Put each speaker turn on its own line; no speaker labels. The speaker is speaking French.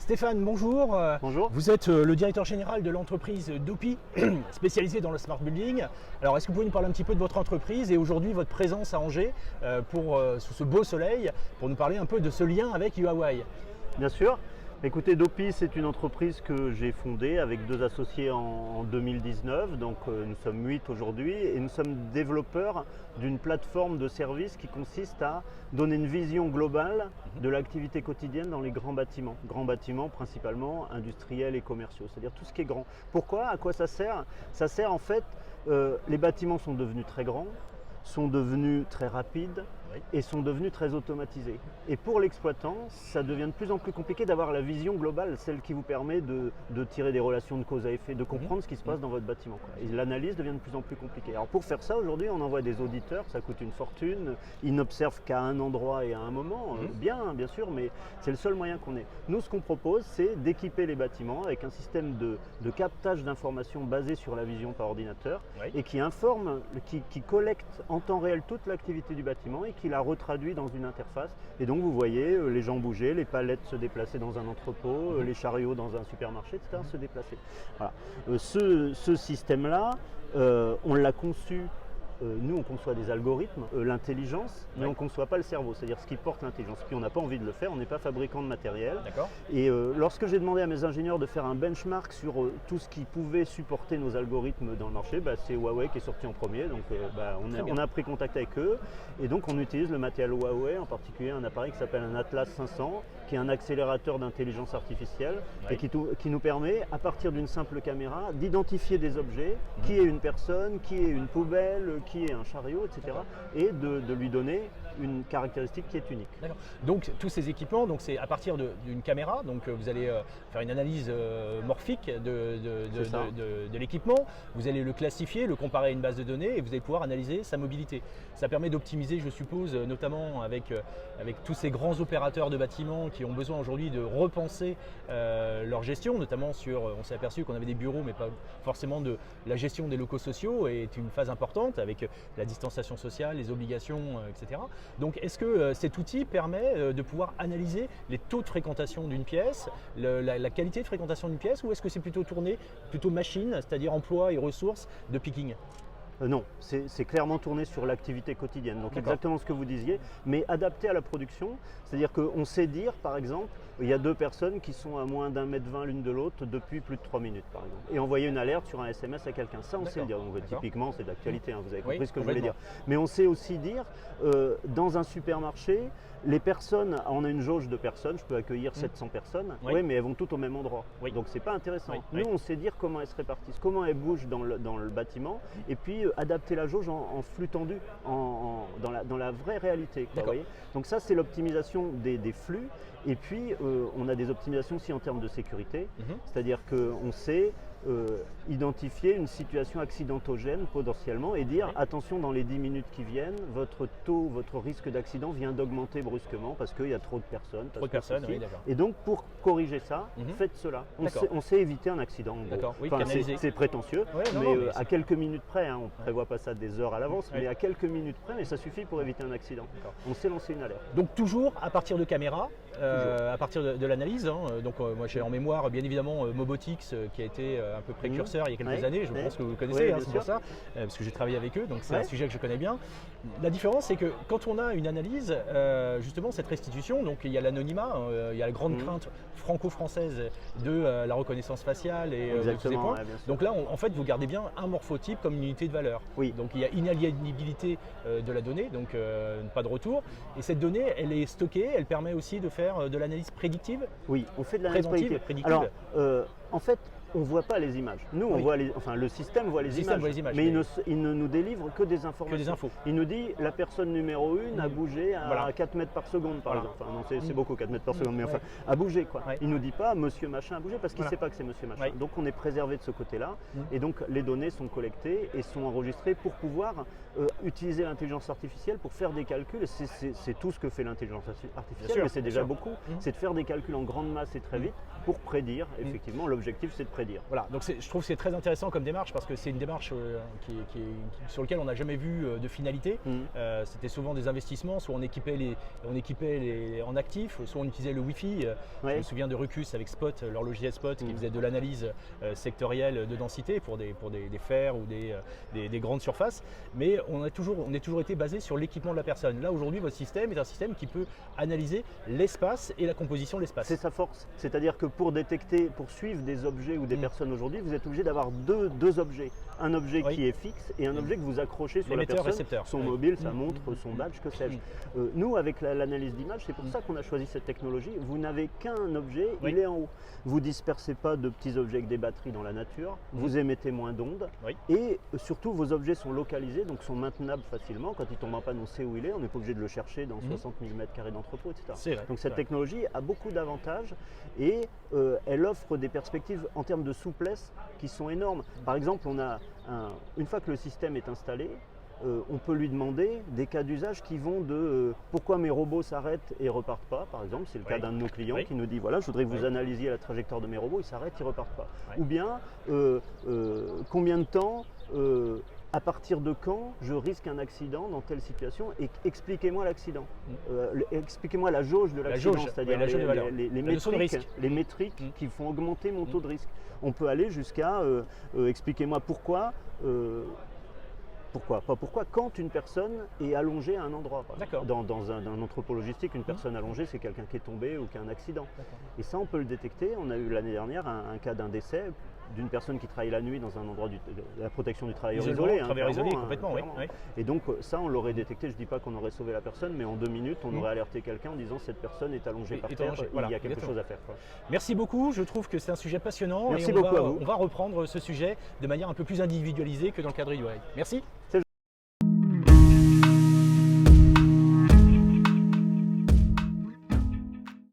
Stéphane, bonjour.
Bonjour.
Vous êtes le directeur général de l'entreprise Dopi, spécialisée dans le smart building. Alors, est-ce que vous pouvez nous parler un petit peu de votre entreprise et aujourd'hui votre présence à Angers sous ce beau soleil pour nous parler un peu de ce lien avec Huawei?
Bien sûr. Écoutez, Dopi, c'est une entreprise que j'ai fondée avec deux associés en 2019. Donc nous sommes 8 aujourd'hui et nous sommes développeurs d'une plateforme de services qui consiste à donner une vision globale de l'activité quotidienne dans les grands bâtiments. Grands bâtiments principalement industriels et commerciaux, c'est-à-dire tout ce qui est grand. Pourquoi? À quoi ça sert? Ça sert en fait, les bâtiments sont devenus très grands, sont devenus très rapides et sont devenus très automatisés. Et pour l'exploitant, ça devient de plus en plus compliqué d'avoir la vision globale, celle qui vous permet de tirer des relations de cause à effet, de comprendre ce qui se passe dans votre bâtiment, quoi. Et l'analyse devient de plus en plus compliquée. Alors pour faire ça, aujourd'hui, on envoie des auditeurs, ça coûte une fortune, ils n'observent qu'à un endroit et à un moment, bien sûr, mais c'est le seul moyen qu'on ait. Nous, ce qu'on propose, c'est d'équiper les bâtiments avec un système de captage d'informations basé sur la vision par ordinateur et qui informe, qui collecte en temps réel toute l'activité du bâtiment et qui la retraduit dans une interface. Et donc vous voyez les gens bouger, les palettes se déplacer dans un entrepôt, les chariots dans un supermarché, etc. se déplacer. Voilà. Ce système-là, on l'a conçu. Nous, on conçoit des algorithmes, l'intelligence, mais on ne conçoit pas le cerveau, c'est-à-dire ce qui porte l'intelligence. Puis on n'a pas envie de le faire, on n'est pas fabricant de matériel. Et lorsque j'ai demandé à mes ingénieurs de faire un benchmark sur tout ce qui pouvait supporter nos algorithmes dans le marché, c'est Huawei qui est sorti en premier. Donc on a pris contact avec eux. Et donc on utilise le matériel Huawei, en particulier un appareil qui s'appelle un Atlas 500, qui est un accélérateur d'intelligence artificielle et qui nous permet, à partir d'une simple caméra, d'identifier des objets, qui est une personne, qui est une poubelle, qui est un chariot, etc. et de lui donner une caractéristique qui est unique.
D'accord. Donc tous ces équipements, c'est à partir d'une caméra, donc vous allez faire une analyse morphique de l'équipement, vous allez le classifier, le comparer à une base de données et vous allez pouvoir analyser sa mobilité. Ça permet d'optimiser, je suppose, notamment avec tous ces grands opérateurs de bâtiments qui ont besoin aujourd'hui de repenser leur gestion, notamment on s'est aperçu qu'on avait des bureaux mais pas forcément de la gestion des locaux sociaux est une phase importante avec la distanciation sociale, les obligations, etc. Donc est-ce que cet outil permet de pouvoir analyser les taux de fréquentation d'une pièce, la qualité de fréquentation d'une pièce, ou est-ce que c'est plutôt tourné, plutôt machine, c'est-à-dire emploi et ressources de picking?
Non, c'est clairement tourné sur l'activité quotidienne, donc exactement ce que vous disiez, mais adapté à la production, c'est-à-dire qu'on sait dire, par exemple, il y a deux personnes qui sont à moins d'1,20 m l'une de l'autre depuis plus de 3 minutes, par exemple, et envoyer une alerte sur un SMS à quelqu'un, ça on sait le dire, donc typiquement c'est d'actualité, vous avez compris ce que je voulais dire. Mais on sait aussi dire, dans un supermarché, les personnes, on a une jauge de personnes, je peux accueillir 700 personnes, mais elles vont toutes au même endroit, donc c'est pas intéressant. Nous on sait dire comment elles se répartissent, comment elles bougent dans le bâtiment, et puis adapter la jauge en flux tendu, dans la vraie réalité. Vous voyez. Donc ça c'est l'optimisation des flux, et puis on a des optimisations aussi en termes de sécurité, c'est-à-dire qu'on sait identifier une situation accidentogène potentiellement et dire attention, dans les 10 minutes qui viennent, votre risque d'accident vient d'augmenter brusquement parce qu'il y a trop de personnes. Et donc pour corriger ça, faites cela. On sait éviter un accident. C'est prétentieux, mais à quelques minutes près, on ne prévoit pas ça des heures à l'avance, mais à quelques minutes près, mais ça suffit pour éviter un accident. On sait lancer une alerte.
Donc toujours à partir de caméras, à partir de l'analyse. Donc moi j'ai en mémoire bien évidemment Mobotix qui a été un peu précurseur il y a quelques années, je pense que vous le connaissez, c'est pour ça, parce que j'ai travaillé avec eux, donc c'est un sujet que je connais bien. La différence c'est que quand on a une analyse, justement cette restitution, donc il y a l'anonymat, il y a la grande crainte franco-française de la reconnaissance faciale et de tous ces points. Donc là en fait vous gardez bien un morphotype comme une unité de valeur. Donc il y a inaliénabilité de la donnée, donc pas de retour, et cette donnée elle est stockée, elle permet aussi de faire de l'analyse prédictive.
Oui, on fait de l'analyse prédictive. Alors en fait, on ne voit pas les images. Nous, on voit le système voit les images, mais il ne nous délivre que des informations. Il nous dit la personne numéro 1 a bougé à 4 mètres par seconde, par exemple. Enfin, non, c'est beaucoup 4 mètres par seconde, mais enfin, a bougé, quoi. Il ne nous dit pas monsieur machin a bougé parce qu'il ne sait pas que c'est monsieur machin. Donc on est préservé de ce côté-là, et donc les données sont collectées et sont enregistrées pour pouvoir utiliser l'intelligence artificielle pour faire des calculs. C'est tout ce que fait l'intelligence artificielle, mais c'est déjà beaucoup. C'est de faire des calculs en grande masse et très vite pour prédire, effectivement, l'objectif c'est de prédire prédire.
Voilà, donc je trouve que c'est très intéressant comme démarche parce que c'est une démarche sur laquelle on n'a jamais vu de finalité. C'était souvent des investissements, soit on équipait en actifs, soit on utilisait le Wi-Fi. Je me souviens de Ruckus avec Spot, leur logiciel Spot qui faisait de l'analyse sectorielle de densité pour des fers ou des grandes surfaces. Mais on est toujours été basé sur l'équipement de la personne. Là aujourd'hui, votre système est un système qui peut analyser l'espace et la composition de l'espace.
C'est sa force. C'est-à-dire que pour suivre des objets ou des personnes aujourd'hui, vous êtes obligé d'avoir deux objets. Un objet qui est fixe et un objet que vous accrochez sur la personne,
récepteur.
Son mobile, sa montre, son badge, que sais-je. Nous, avec l'analyse d'image, c'est pour ça qu'on a choisi cette technologie. Vous n'avez qu'un objet, il est en haut. Vous dispersez pas de petits objets avec des batteries dans la nature, vous émettez moins d'ondes et surtout vos objets sont localisés, donc sont maintenables facilement. Quand il tombe en panne, on sait où il est, on n'est pas obligé de le chercher dans 60 000 m² d'entrepôt, etc. Donc cette technologie a beaucoup d'avantages et elle offre des perspectives en termes de souplesse qui sont énormes. Par exemple, une fois que le système est installé, on peut lui demander des cas d'usage qui vont de pourquoi mes robots s'arrêtent et ne repartent pas, par exemple, c'est le cas d'un de nos clients qui nous dit voilà, je voudrais que vous analysiez la trajectoire de mes robots, ils s'arrêtent, ils ne repartent pas. Ou bien combien de temps, à partir de quand je risque un accident dans telle situation et expliquez-moi l'accident. Expliquez-moi la jauge de l'accident, c'est-à-dire les métriques qui font augmenter mon taux de risque. On peut aller jusqu'à expliquez-moi pourquoi. Pourquoi quand une personne est allongée à un endroit. Dans un entrepôt logistique, une personne allongée, c'est quelqu'un qui est tombé ou qui a un accident. Et ça, on peut le détecter. On a eu l'année dernière un cas d'un décès d'une personne qui travaille la nuit dans un endroit de la protection du travailleur isolé.
Complètement, oui.
Et donc ça, on l'aurait détecté. Je ne dis pas qu'on aurait sauvé la personne, mais en 2 minutes, on aurait alerté quelqu'un en disant cette personne est allongée par terre, il y a quelque chose à faire.
Merci beaucoup, je trouve que c'est un sujet passionnant.
Merci beaucoup à vous.
On va reprendre ce sujet de manière un peu plus individualisée que dans le cadre du Merci.